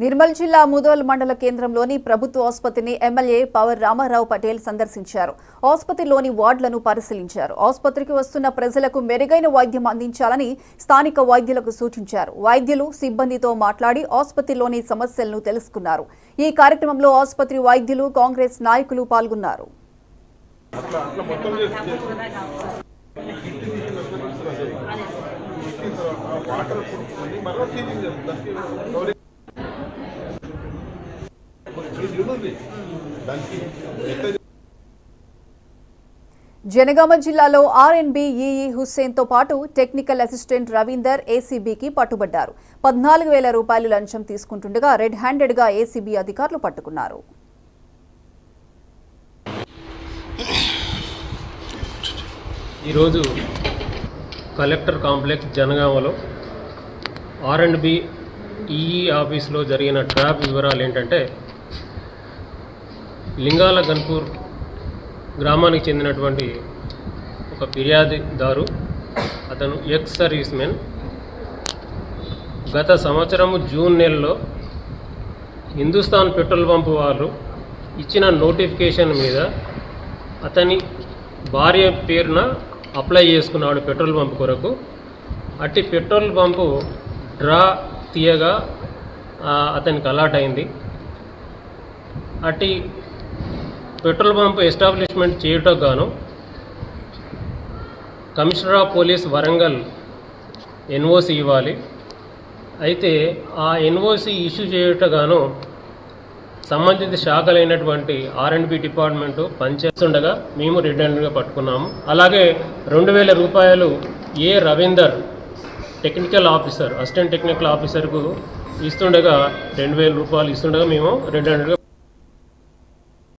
నిర్మల్ జిల్లా ముదోల్ మండల కేంద్రంలోని ప్రభుత్వ ఆసుపత్రిని ఎమ్మెల్యే పవర్ రామారావు పటేల్ సందర్శించారు. ఆసుపత్రిలోని వార్డులను పరిశీలించారు. ఆసుపత్రికి వస్తున్న ప్రజలకు మెరుగైన వైద్యం అందించాలని స్థానిక వైద్యులకు సూచించారు. వైద్యులు సిబ్బందితో మాట్లాడి ఆసుపత్రిలోని సమస్యలను తెలుసుకున్నారు. ఈ కార్యక్రమంలో ఆసుపత్రి వైద్యులు, కాంగ్రెస్ నాయకులు పాల్గొన్నారు. జనగామ జిల్లాలో ఆర్ఎన్బి ఈఈ హుస్సేన్ తో పాటు టెక్నికల్ అసిస్టెంట్ రవీందర్ ఏసీబీకి పట్టుబడ్డారు. 14,000 రూపాయలు లంచం తీసుకుంటుండగా రెడ్ హ్యాండెడ్ గా ఏసీబీ అధికారులు పట్టుకున్నారు. ఈరోజు కలెక్టర్ కాంప్లెక్స్ జనగామలో ఆర్ఎండ్బి ఈఈ ఆఫీస్లో జరిగిన ట్రాప్ వివరాలు ఏంటంటే, లింగాల గన్పూర్ గ్రామానికి చెందినటువంటి ఒక ఫిర్యాదుదారు, అతను ఎక్స్ సర్వీస్ మెన్, గత సంవత్సరము జూన్ నెలలో హిందుస్థాన్ పెట్రోల్ పంపు వాళ్ళు ఇచ్చిన నోటిఫికేషన్ మీద అతని భార్య పేరున అప్లై చేసుకున్నాడు పెట్రోల్ పంపు కొరకు. అట్టి పెట్రోల్ పంపు డ్రా తీయగా అతనికి అలాట్ అయింది. అట్టి పెట్రోల్ పంపు ఎస్టాబ్లిష్మెంట్ చేయటకు గాను commissioner of police Warangal NOC ఇవ్వాలి. అయితే ఆ ఎన్ఓసి ఇష్యూ చేయటకు గాను సంబంధిత శాఖలైనటువంటి ఆర్ఎండ్బి డిపార్ట్మెంటు పనిచేస్తుండగా మేము రెడ్ హ్యాండెడ్గా పట్టుకున్నాము. అలాగే 2,000 రూపాయలు A Ravinder technical officer, assistant technical ఆఫీసర్కు ఇస్తుండగా 2,000 రూపాయలు ఇస్తుండగా మేము రెడ్ హ్యాండెడ్గా